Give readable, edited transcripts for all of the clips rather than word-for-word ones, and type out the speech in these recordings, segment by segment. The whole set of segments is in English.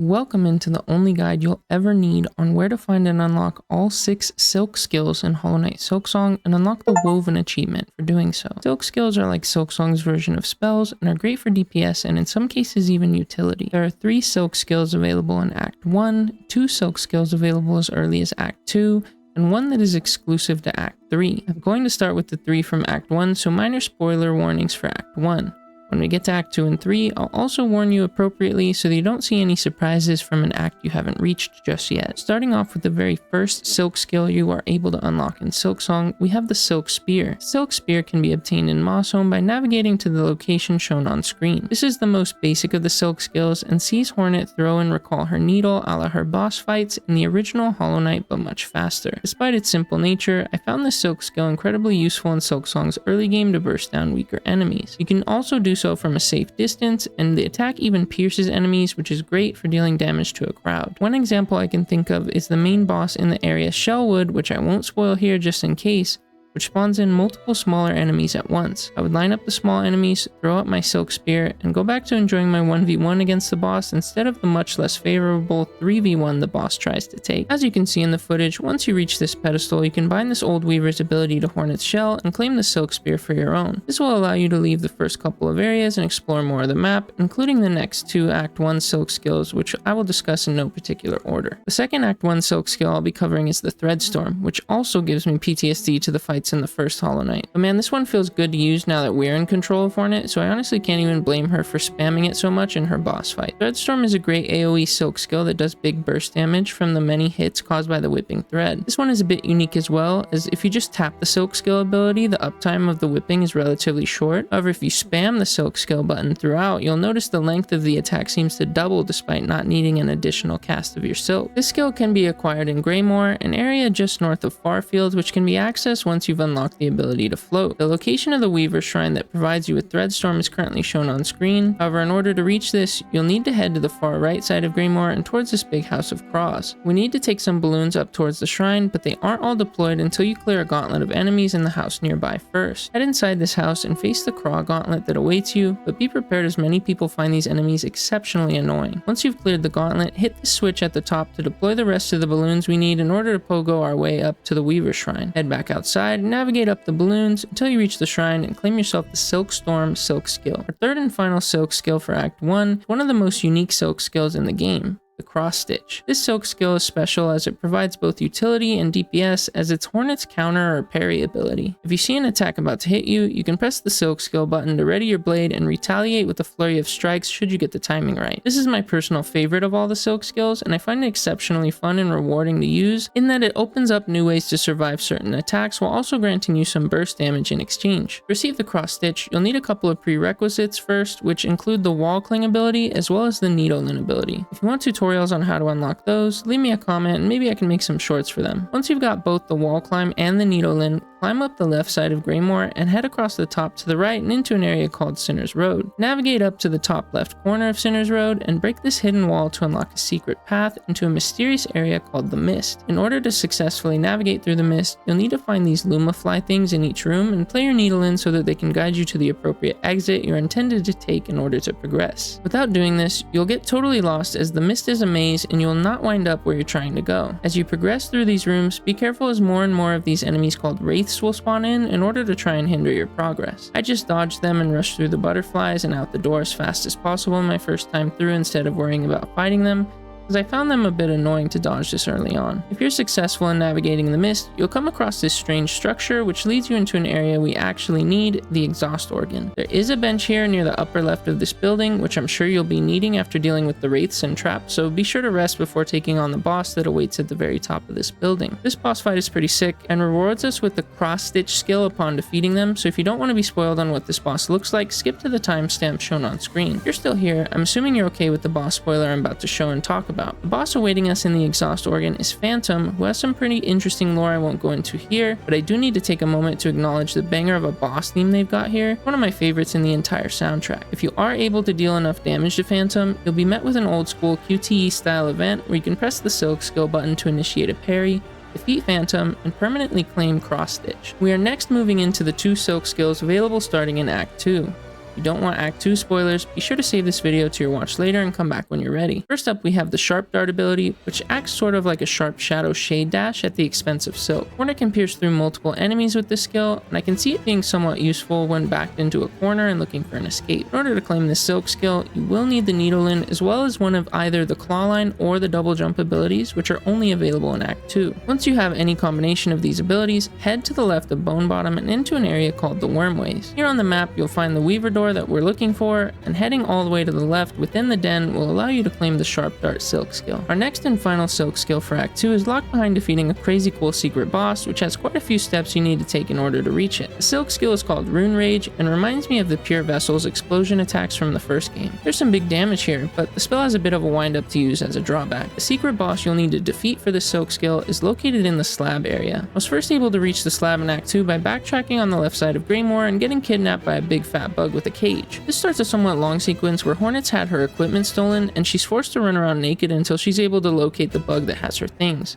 Welcome into the only guide you'll ever need on where to find and unlock all 6 Silk skills in Hollow Knight Silksong and unlock the Woven achievement for doing so. Silk skills are like Silksong's version of spells and are great for DPS and in some cases even utility. There are 3 Silk skills available in Act 1, 2 Silk skills available as early as Act 2, and 1 that is exclusive to Act 3. I'm going to start with the 3 from Act 1, so minor spoiler warnings for Act 1. When we get to Act 2 and 3, I'll also warn you appropriately so that you don't see any surprises from an act you haven't reached just yet. Starting off with the very first Silk skill you are able to unlock in Silksong, we have the Silk Spear. Silk Spear can be obtained in Moss Home by navigating to the location shown on screen. This is the most basic of the Silk skills and sees Hornet throw and recall her needle a la her boss fights in the original Hollow Knight but much faster. Despite its simple nature, I found this Silk skill incredibly useful in Silksong's early game to burst down weaker enemies. You can also do so from a safe distance, and the attack even pierces enemies, which is great for dealing damage to a crowd. One example I can think of is the main boss in the area Shellwood, which I won't spoil here just in case, which spawns in multiple smaller enemies at once. I would line up the small enemies, throw up my Silk Spear, and go back to enjoying my 1v1 against the boss instead of the much less favorable 3v1 the boss tries to take. As you can see in the footage, once you reach this pedestal, you can bind this old Weaver's ability to Hornet's Shell and claim the Silk Spear for your own. This will allow you to leave the first couple of areas and explore more of the map, including the next 2 Act 1 Silk skills, which I will discuss in no particular order. The second Act 1 Silk skill I'll be covering is the Threadstorm, which also gives me PTSD to the fights in the first Hollow Knight. But man, this one feels good to use now that we're in control of Hornet, so I honestly can't even blame her for spamming it so much in her boss fight. Threadstorm is a great AoE Silk skill that does big burst damage from the many hits caused by the whipping thread. This one is a bit unique as well, as if you just tap the Silk skill ability, the uptime of the whipping is relatively short. However, if you spam the Silk skill button throughout, you'll notice the length of the attack seems to double despite not needing an additional cast of your Silk. This skill can be acquired in Greymoor, an area just north of Farfield, which can be accessed once you've unlocked the ability to float. The location of the Weaver Shrine that provides you with Threadstorm is currently shown on screen. However, in order to reach this, you'll need to head to the far right side of Greymoor and towards this big house of Cross. We need to take some balloons up towards the shrine, but they aren't all deployed until you clear a gauntlet of enemies in the house nearby first. Head inside this house and face the Craw gauntlet that awaits you, but be prepared as many people find these enemies exceptionally annoying. Once you've cleared the gauntlet, hit the switch at the top to deploy the rest of the balloons we need in order to pogo our way up to the Weaver Shrine. Head back outside, navigate up the balloons until you reach the shrine and claim yourself the Silkstorm Silk skill. Our third and final Silk skill for Act 1 is one of the most unique Silk skills in the game, the Cross Stitch. This Silk skill is special as it provides both utility and DPS as its Hornet's counter or parry ability. If you see an attack about to hit you, you can press the Silk skill button to ready your blade and retaliate with a flurry of strikes should you get the timing right. This is my personal favorite of all the Silk skills, and I find it exceptionally fun and rewarding to use in that it opens up new ways to survive certain attacks while also granting you some burst damage in exchange. To receive the Cross Stitch, you'll need a couple of prerequisites first, which include the Wall Cling ability as well as the Needle-In ability. If you want tutorials on how to unlock those, leave me a comment and maybe I can make some shorts for them. Once you've got both the Wall Climb and the Needle-In, climb up the left side of Greymoor and head across the top to the right and into an area called Sinner's Road. Navigate up to the top left corner of Sinner's Road and break this hidden wall to unlock a secret path into a mysterious area called the Mist. In order to successfully navigate through the Mist, you'll need to find these Lumafly things in each room and play your Needle-In so that they can guide you to the appropriate exit you're intended to take in order to progress. Without doing this, you'll get totally lost as the Mist is a maze and you'll not wind up where you're trying to go. As you progress through these rooms, be careful as more and more of these enemies called Wraiths will spawn in order to try and hinder your progress. I just dodged them and rushed through the butterflies and out the door as fast as possible my first time through instead of worrying about fighting them, as I found them a bit annoying to dodge this early on. If you're successful in navigating the Mist, you'll come across this strange structure which leads you into an area we actually need, the exhaust organ. There is a bench here near the upper left of this building, which I'm sure you'll be needing after dealing with the Wraiths and traps, so be sure to rest before taking on the boss that awaits at the very top of this building. This boss fight is pretty sick and rewards us with the Cross Stitch skill upon defeating them, so if you don't want to be spoiled on what this boss looks like, skip to the timestamp shown on screen. If you're still here, I'm assuming you're okay with the boss spoiler I'm about to show and talk about. The boss awaiting us in the exhaust organ is Phantom, who has some pretty interesting lore I won't go into here, but I do need to take a moment to acknowledge the banger of a boss theme they've got here, one of my favorites in the entire soundtrack. If you are able to deal enough damage to Phantom, you'll be met with an old school QTE style event where you can press the Silk skill button to initiate a parry, defeat Phantom, and permanently claim Cross Stitch. We are next moving into the 2 Silk skills available starting in Act 2. If you don't want Act 2 spoilers, be sure to save this video to your watch later and come back when you're ready. First up, we have the Sharp Dart ability, which acts sort of like a sharp shadow shade dash at the expense of Silk. Hornet can pierce through multiple enemies with this skill, and I can see it being somewhat useful when backed into a corner and looking for an escape. In order to claim this Silk skill, you will need the Needle-In as well as one of either the Claw Line or the Double Jump abilities, which are only available in Act 2. Once you have any combination of these abilities, head to the left of Bone Bottom and into an area called the Wormways. Here on the map, you'll find the Weaver door that we're looking for, and heading all the way to the left within the den will allow you to claim the Sharp Dart Silk skill. Our next and final Silk skill for Act 2 is locked behind defeating a crazy cool secret boss, which has quite a few steps you need to take in order to reach it. The Silk skill is called Rune Rage and reminds me of the Pure Vessel's explosion attacks from the first game. There's some big damage here, but the spell has a bit of a wind up to use as a drawback. The secret boss you'll need to defeat for the Silk skill is located in the slab area. I was first able to reach the slab in Act 2 by backtracking on the left side of Greymoor and getting kidnapped by a big fat bug with a cage. This starts a somewhat long sequence where Hornet's had her equipment stolen and she's forced to run around naked until she's able to locate the bug that has her things.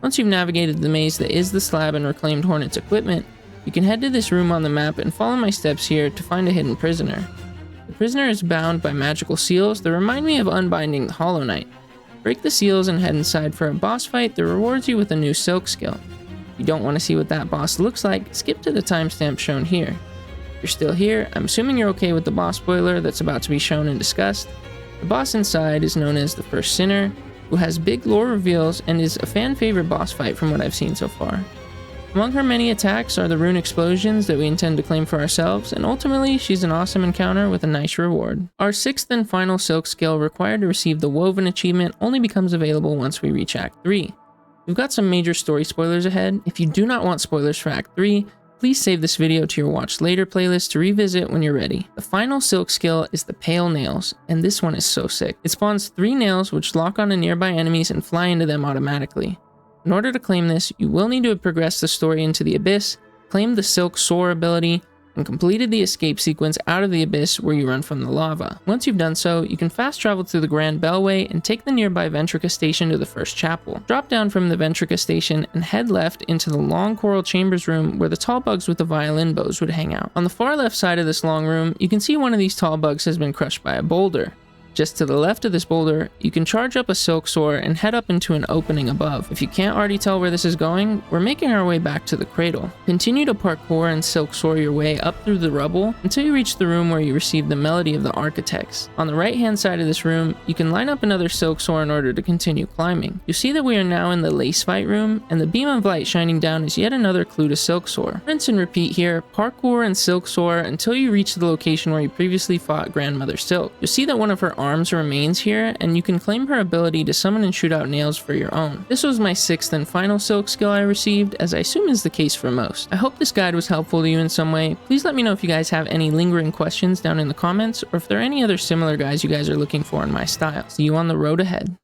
Once you've navigated the maze that is the slab and reclaimed Hornet's equipment, you can head to this room on the map and follow my steps here to find a hidden prisoner. The prisoner is bound by magical seals that remind me of unbinding the Hollow Knight. Break the seals and head inside for a boss fight that rewards you with a new Silk skill. If you don't want to see what that boss looks like, skip to the timestamp shown here. If you're still here, I'm assuming you're okay with the boss spoiler that's about to be shown and discussed. The boss inside is known as the First Sinner, who has big lore reveals and is a fan favorite boss fight from what I've seen so far. Among her many attacks are the rune explosions that we intend to claim for ourselves, and ultimately she's an awesome encounter with a nice reward. Our sixth and final Silk skill required to receive the Woven achievement only becomes available once we reach Act 3. We've got some major story spoilers ahead. If you do not want spoilers for Act 3, please save this video to your watch later playlist to revisit when you're ready. The final Silk skill is the Pale Nails, and this one is so sick. It spawns 3 nails which lock onto nearby enemies and fly into them automatically. In order to claim this, you will need to have progressed the story into the Abyss, claimed the Silk Soar ability, and completed the escape sequence out of the Abyss where you run from the lava. Once you've done so, you can fast travel through the Grand Bellway and take the nearby Ventrica station to the first chapel. Drop down from the Ventrica station and head left into the long coral chambers room where the tall bugs with the violin bows would hang out. On the far left side of this long room, you can see one of these tall bugs has been crushed by a boulder. Just to the left of this boulder, you can charge up a Silk Soar and head up into an opening above. If you can't already tell where this is going, we're making our way back to the cradle. Continue to parkour and Silk Soar your way up through the rubble until you reach the room where you receive the Melody of the Architects. On the right hand side of this room, you can line up another Silk Soar in order to continue climbing. You'll see that we are now in the Lace Fight room, and the beam of light shining down is yet another clue to Silk Soar. Rinse and repeat here, parkour and Silk Soar until you reach the location where you previously fought Grandmother Silk. You'll see that one of her arms remains here, and you can claim her ability to summon and shoot out nails for your own. This was my sixth and final Silk skill I received, as I assume is the case for most. I hope this guide was helpful to you in some way. Please let me know if you guys have any lingering questions down in the comments, or if there are any other similar guides you guys are looking for in my style. See you on the road ahead.